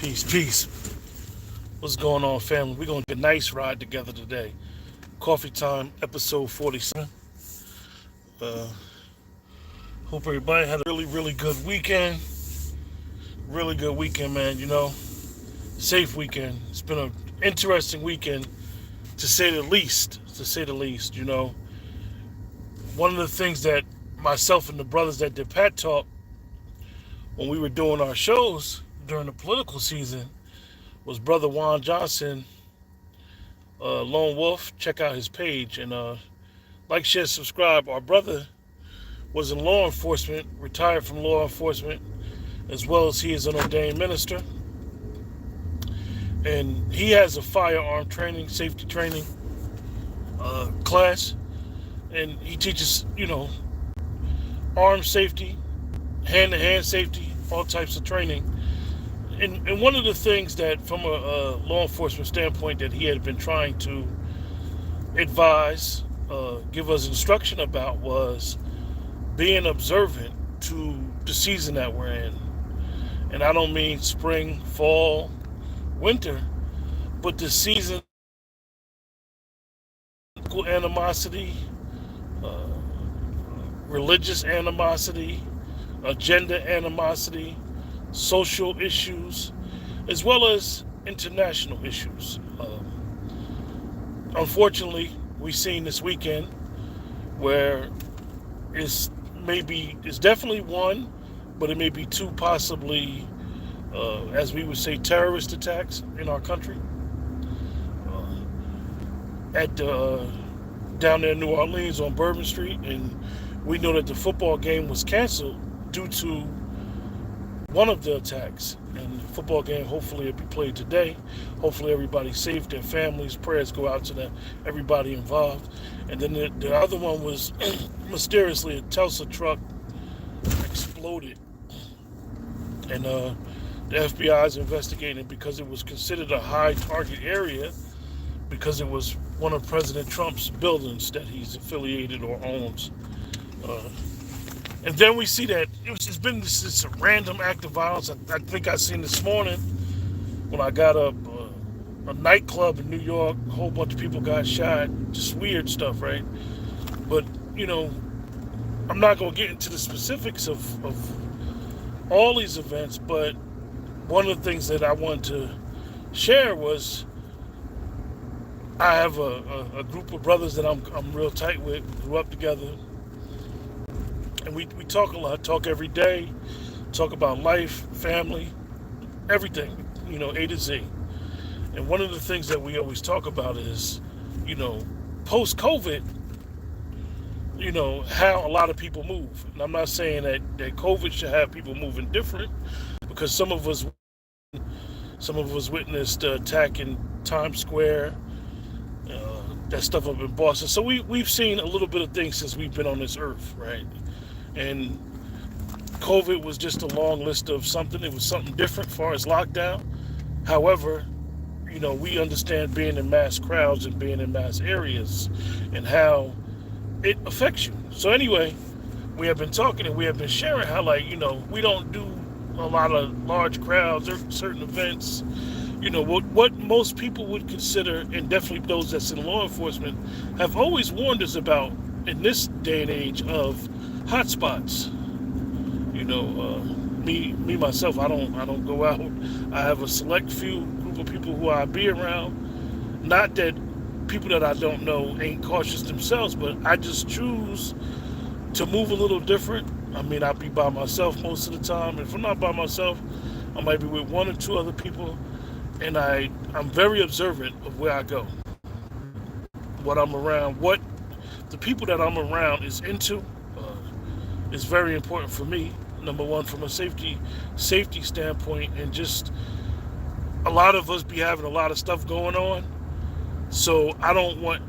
Peace, peace. What's going on, family? We're going to get a nice ride together today. Coffee Time, episode 47. Uh, Hope everybody had a really, really good weekend. Really good weekend, man. Safe weekend. It's been an interesting weekend, to say the least. To say the least, One of the things that myself and the brothers that did Pat Talk, when we were doing our shows during the political season, was Brother Juan Johnson, Lone Wolf. Check out his page and like, share, subscribe. Our brother was in law enforcement, retired from law enforcement, as well as he is an ordained minister. And he has a firearm training, safety training class. And he teaches, arm safety, hand-to-hand safety, all types of training. And one of the things that, from a law enforcement standpoint, that he had been trying to advise, give us instruction about, was being observant to the season that we're in. And I don't mean spring, fall, winter, but the season, animosity, uh, religious animosity, agenda animosity, social issues, as well as international issues. Unfortunately, we've seen this weekend where it's definitely one, but it may be two, possibly, as we would say, terrorist attacks in our country. At down there in New Orleans on Bourbon Street, and we know that the football game was canceled due to one of the attacks. And the football game, hopefully, will be played today. Hopefully, everybody's safe, their families. Prayers go out to everybody involved. And then the other one was mysteriously a Tesla truck exploded, and the FBI is investigating because it was considered a high target area because it was one of President Trump's buildings that he's affiliated or owns. And then we see that it's been this random act of violence. I think I seen this morning when I got up, a nightclub in New York, a whole bunch of people got shot, just weird stuff, right? But, I'm not going to get into the specifics of all these events, but one of the things that I wanted to share was I have a group of brothers that I'm real tight with. We grew up together, and we talk a lot, talk every day, talk about life, family, everything, A to Z. And one of the things that we always talk about is, post-COVID, how a lot of people move. And I'm not saying that COVID should have people moving different, because some of us witnessed the attack in Times Square, that stuff up in Boston. So we've seen a little bit of things since we've been on this earth, right? And COVID was just a long list of something. It was something different as far as lockdown. However, we understand being in mass crowds and being in mass areas and how it affects you. So anyway, we have been talking and we have been sharing how, we don't do a lot of large crowds or certain events. What most people would consider, and definitely those that's in law enforcement, have always warned us about in this day and age of hotspots. Me myself, I don't go out. I have a select few group of people who I be around. Not that people that I don't know ain't cautious themselves, but I just choose to move a little different. I mean, I'll be by myself most of the time. If I'm not by myself, I might be with one or two other people. And I'm very observant of where I go, what I'm around, what the people that I'm around is into. Is very important for me. Number one, from a safety standpoint, and just a lot of us be having a lot of stuff going on. So I don't want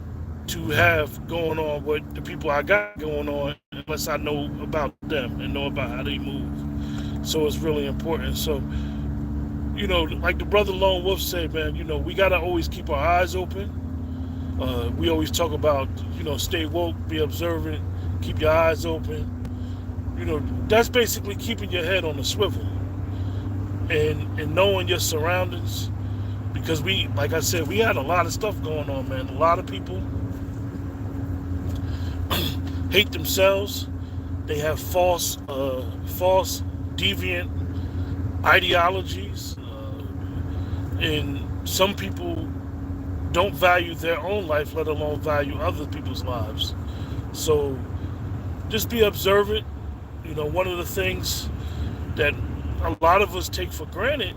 to have going on what the people I got going on unless I know about them and know about how they move. So it's really important. So, like the brother Lone Wolf said, man, we got to always keep our eyes open. We always talk about, stay woke, be observant, keep your eyes open. That's basically keeping your head on the swivel. and knowing your surroundings, because we, like I said, we had a lot of stuff going on, man. A lot of people hate themselves. They have false, deviant ideologies, and some people don't value their own life, let alone value other people's lives. So just be observant. One of the things that a lot of us take for granted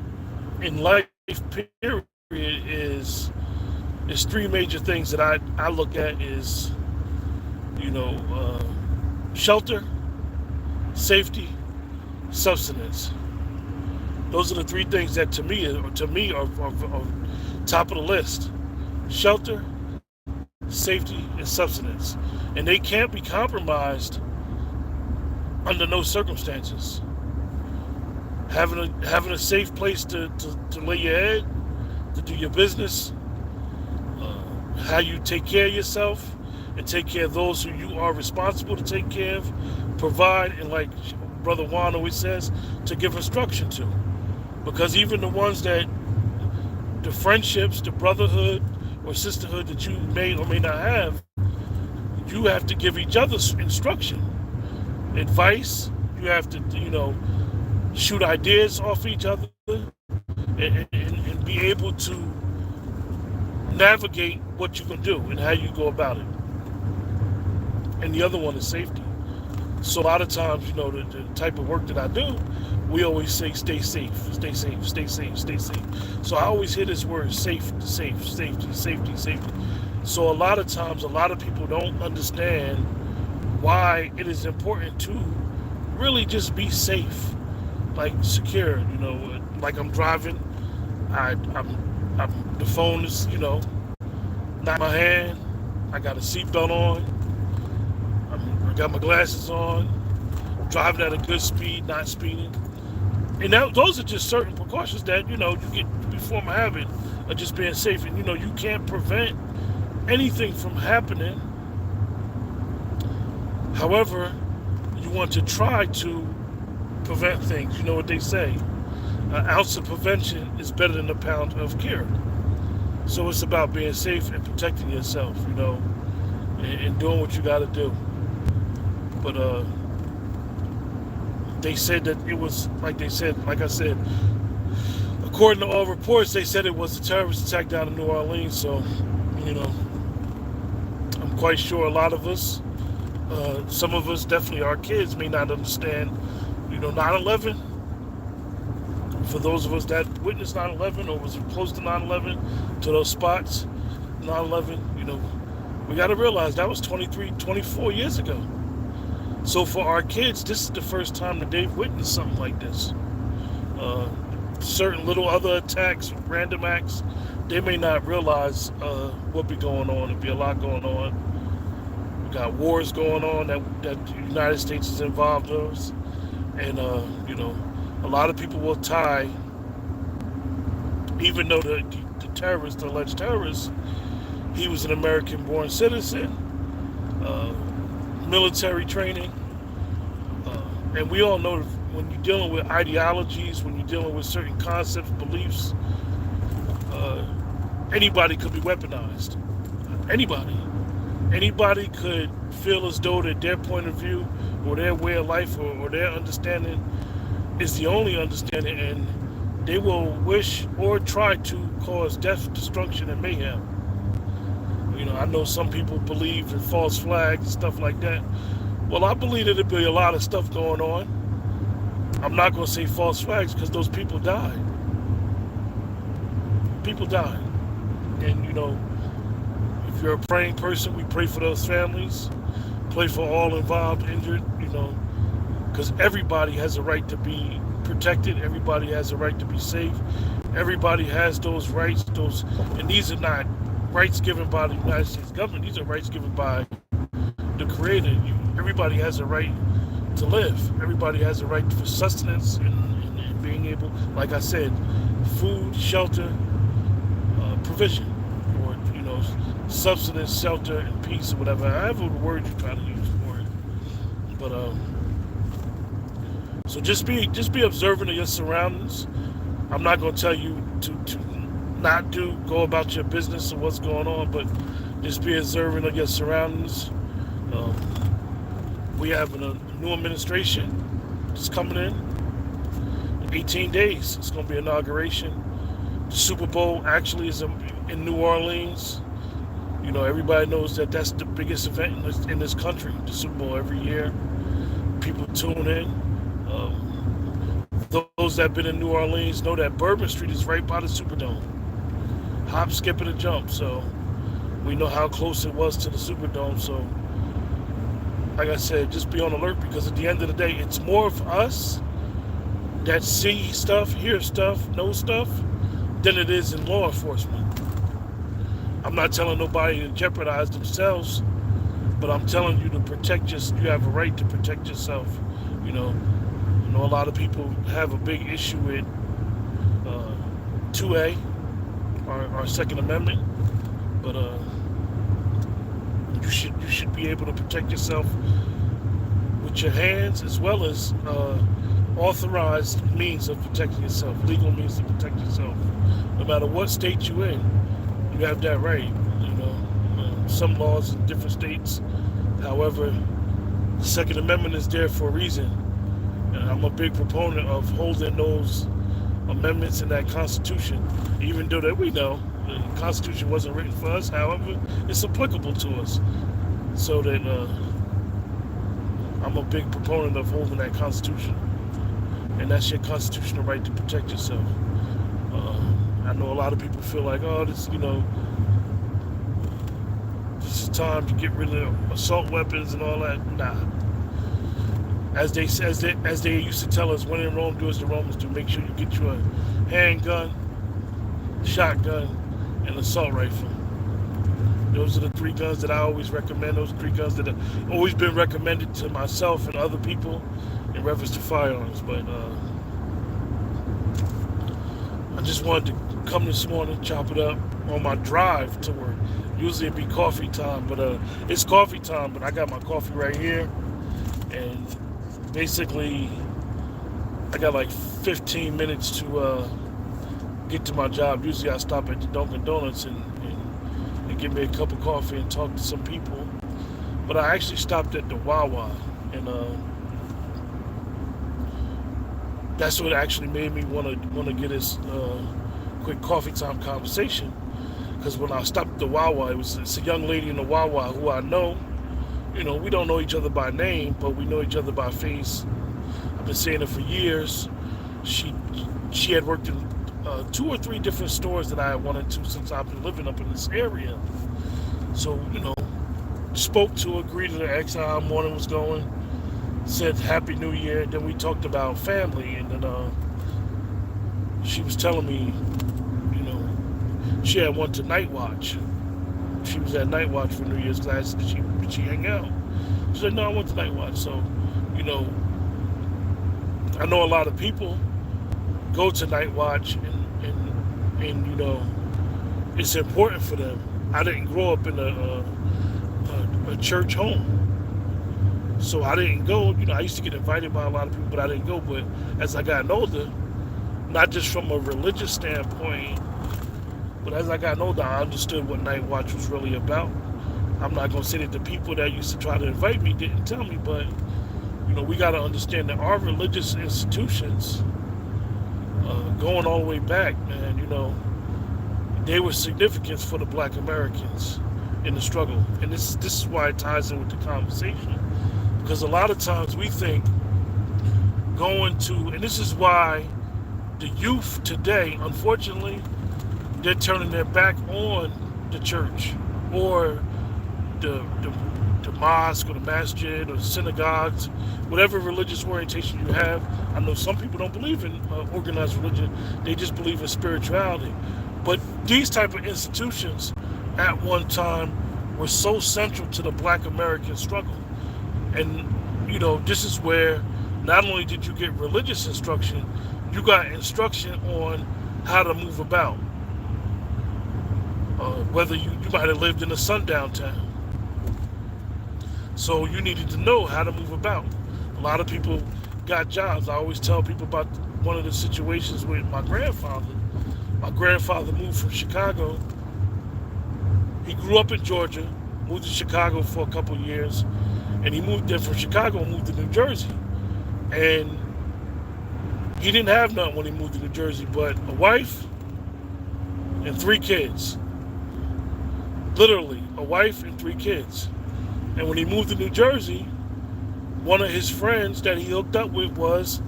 in life, period, is three major things that I look at is, shelter, safety, substance. Those are the three things that to me are top of the list: shelter, safety, and substance, and they can't be compromised under no circumstances. Having a safe place to lay your head, to do your business, how you take care of yourself and take care of those who you are responsible to take care of, provide, and like Brother Juan always says, to give instruction to. Because even the ones that, the friendships, the brotherhood or sisterhood that you may or may not have, you have to give each other instruction, advice. You have to, shoot ideas off each other, and be able to navigate what you can do and how you go about it. And the other one is safety. So a lot of times, the type of work that I do, we always say stay safe, stay safe, stay safe, stay safe. So I always hear this word safe, safe, safety, safety, safety. So a lot of times, a lot of people don't understand why it is important to really just be safe, like secure. Like I'm driving, I'm the phone is, not in my hand. I got a seatbelt on. I got my glasses on. Driving at a good speed, not speeding. And those are just certain precautions that you get before my habit of just being safe. And you can't prevent anything from happening. However, you want to try to prevent things. You know what they say: an ounce of prevention is better than a pound of cure. So it's about being safe and protecting yourself, and doing what you got to do. But they said that it was, like I said, according to all reports, they said it was a terrorist attack down in New Orleans. So, I'm quite sure a lot of us, some of us, definitely our kids, may not understand, 9/11. For those of us that witnessed 9/11 or was close to 9/11, to those spots, 9/11, we got to realize that was 23, 24 years ago. So for our kids, this is the first time that they've witnessed something like this. Certain little other attacks, random acts, they may not realize what be going on. There'll be a lot going on. We got wars going on that the United States is involved in. And, a lot of people will tie, even though the terrorist, the alleged terrorist, he was an American-born citizen, military training. And we all know that when you're dealing with ideologies, when you're dealing with certain concepts, beliefs, anybody could be weaponized. Anybody. Anybody could feel as though that their point of view or their way of life or their understanding is the only understanding, and they will wish or try to cause death, destruction, and mayhem. I know some people believe in false flags and stuff like that. Well, I believe that there'll be a lot of stuff going on. I'm not going to say false flags because those people died. People died. And, if you're a praying person, we pray for those families, pray for all involved, injured, because everybody has a right to be protected. Everybody has a right to be safe. Everybody has those rights. And these are not rights given by the United States government. These are rights given by the Creator. Everybody has a right to live. Everybody has a right for sustenance and being able, like I said, food, shelter, provision, or substance, shelter, and peace, or whatever. However the word you're trying to use for it. But so just be observant of your surroundings. I'm not going to tell you to not go about your business or what's going on, but just be observant of your surroundings. We have a new administration that's coming in 18 days. It's going to be inauguration. The Super Bowl actually is in New Orleans. You know, everybody knows that that's the biggest event in this country, the Super Bowl every year. People tune in. Those that have been in New Orleans know that Bourbon Street is right by the Superdome. Hop, skip, and a jump. So we know how close it was to the Superdome. So, like I said, just be on alert, because at the end of the day, it's more of us that see stuff, hear stuff, know stuff, than it is in law enforcement. I'm not telling nobody to jeopardize themselves, but I'm telling you to protect you have a right to protect yourself. You know, I know a lot of people have a big issue with 2A, our Second Amendment, but you should be able to protect yourself with your hands, as well as authorized means of protecting yourself, legal means to protect yourself. No matter what state you're in, you have that right. You know, some laws in different states. However, the Second Amendment is there for a reason, and I'm a big proponent of holding those amendments in that Constitution, even though that we know the Constitution wasn't written for us. However, it's applicable to us, so that I'm a big proponent of holding that Constitution, and that's your constitutional right to protect yourself. I know a lot of people feel like, oh, this is time to get rid of assault weapons and all that. Nah. As they used to tell us, when in Rome, do as the Romans do. Make sure you get you a handgun, shotgun, and assault rifle. Those are the 3 guns that I always recommend. Those 3 guns that have always been recommended to myself and other people in reference to firearms. But I just wanted to come this morning, chop it up on my drive to work. Usually it'd be coffee time, but it's coffee time, but I got my coffee right here, and basically I got like 15 minutes to get to my job. Usually I stop at the Dunkin' Donuts and get me a cup of coffee and talk to some people, but I actually stopped at the Wawa, and that's what actually made me want to get this quick coffee time conversation. Because when I stopped at the Wawa, it's a young lady in the Wawa who I know. You know, we don't know each other by name, but we know each other by face. I've been saying it for years. She had worked in 2 or 3 different stores that I had wanted to since I've been living up in this area. So, you know, spoke to her, greeted her, asked how her morning was going, said Happy New Year, and then we talked about family, and then she was telling me, you know, she had went to Night Watch. She was at Night Watch for New Year's, because I asked, did she hang out? She said, no, I went to Night Watch. So, you know, I know a lot of people go to Night Watch, and you know, it's important for them. I didn't grow up in a church home, so I didn't go. You know, I used to get invited by a lot of people, but I didn't go. But as I got older, not just from a religious standpoint, but as I got older, I understood what Night Watch was really about. I'm not going to say that the people that used to try to invite me didn't tell me, but, you know, we got to understand that our religious institutions, going all the way back, man, you know, they were significant for the Black Americans in the struggle. And this is why it ties in with the conversation. Because a lot of times we think and this is why the youth today, unfortunately, they're turning their back on the church or the mosque or the masjid or the synagogues, whatever religious orientation you have. I know some people don't believe in organized religion. They just believe in spirituality. But these type of institutions at one time were so central to the Black American struggle. And, you know, this is where not only did you get religious instruction, you got instruction on how to move about. Whether you might have lived in a sundown town. So you needed to know how to move about. A lot of people got jobs. I always tell people about one of the situations with my grandfather. My grandfather moved from Chicago. He grew up in Georgia, moved to Chicago for a couple of years, and he moved there from Chicago and moved to New Jersey. And he didn't have nothing when he moved to New Jersey, but a wife and 3 kids. Literally, a wife and 3 kids. And when he moved to New Jersey, one of his friends that he hooked up with was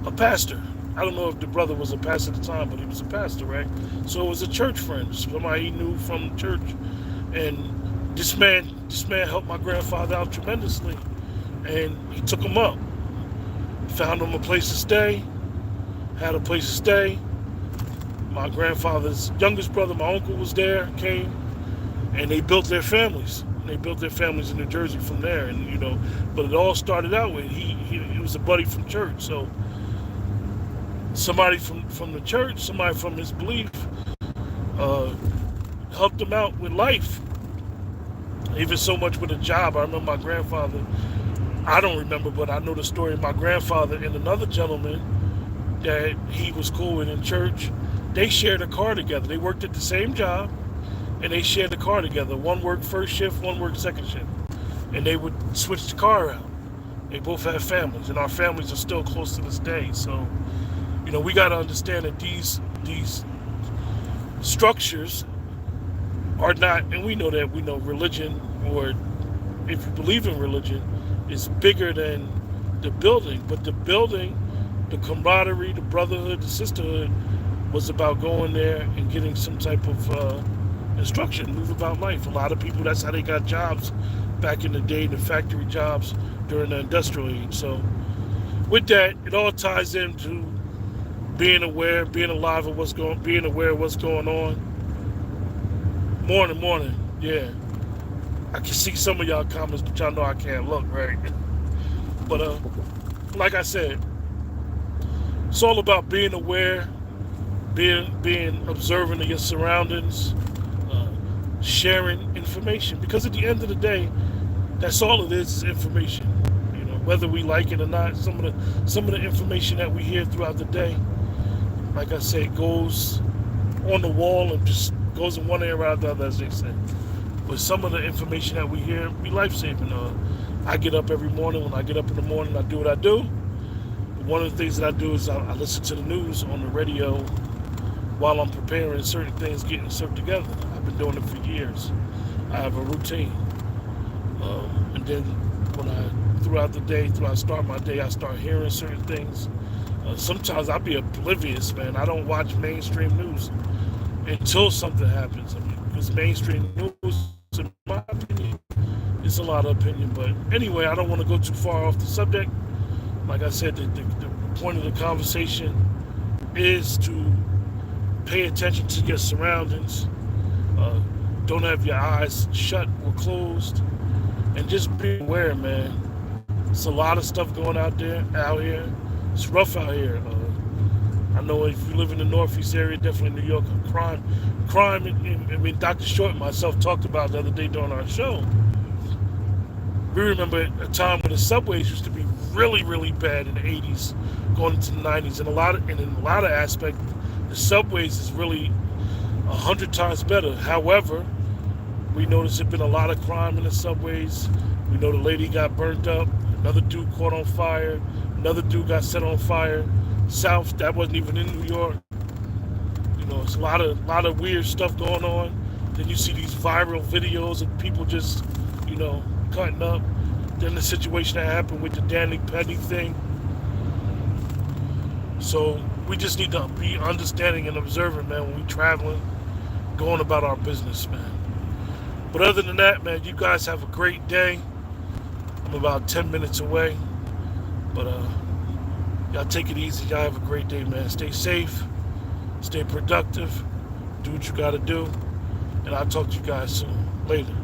a pastor. I don't know if the brother was a pastor at the time, but he was a pastor, right? So it was a church friend, somebody he knew from church. And this man helped my grandfather out tremendously. And he took him up. Found him a place to stay, had a place to stay. My grandfather's youngest brother, my uncle, was there, came, and they built their families. They built their families in New Jersey from there, and but it all started out with he was a buddy from church. So somebody from the church, somebody from his belief, helped him out with life. Even so much with a job. I remember my grandfather. I don't remember, but I know the story of my grandfather and another gentleman that he was cool with in church. They shared a car together. They worked at the same job, and they shared a car together. One worked first shift, one worked second shift. And they would switch the car out. They both had families, and our families are still close to this day. So, we got to understand that these structures are not, and we know religion, or if you believe in religion, is bigger than the building. But the building, the camaraderie, the brotherhood, the sisterhood, was about going there and getting some type of instruction, move about life. A lot of people, that's how they got jobs back in the day, the factory jobs during the industrial age. So with that, it all ties into being aware, being alive of being aware of what's going on. Morning, yeah. I can see some of y'all comments, but y'all know I can't look, right? But like I said, it's all about being aware, being observant of your surroundings, sharing information. Because at the end of the day, that's all it is information. Whether we like it or not, some of the information that we hear throughout the day, like I say, goes on the wall and just goes in one ear out the other, as they say. But some of the information that we hear be life-saving. I get up every morning. When I get up in the morning, I do what I do. One of the things that I do is I listen to the news on the radio while I'm preparing certain things, getting stuff together. I've been doing it for years. I have a routine. And then throughout the day, I start my day, I start hearing certain things. Sometimes I'll be oblivious, man. I don't watch mainstream news until something happens. Because mainstream news, in my opinion, it's a lot of opinion. But anyway, I don't want to go too far off the subject. Like I said, the point of the conversation is to pay attention to your surroundings. Don't have your eyes shut or closed. And just be aware, man. It's a lot of stuff going out here. It's rough out here. I know if you live in the Northeast area, definitely New York, crime. Dr. Short and myself talked about the other day during our show. We remember a time when the subways used to be really, really bad in the 80s, going into the 90s. And in a lot of aspects, the subways is really 100 times better. However, we noticed there's been a lot of crime in the subways. We know the lady got burnt up. Another dude caught on fire. Another dude got set on fire. South, that wasn't even in New York. It's a lot of weird stuff going on. Then you see these viral videos of people just, cutting up. Then the situation that happened with the Danny Petty thing. So we just need to be understanding and observant, man, when we traveling, going about our business, man. But other than that, man, you guys have a great day. I'm about 10 minutes away. But y'all take it easy. Y'all have a great day, man. Stay safe. Stay productive. Do what you got to do. And I'll talk to you guys soon. Later.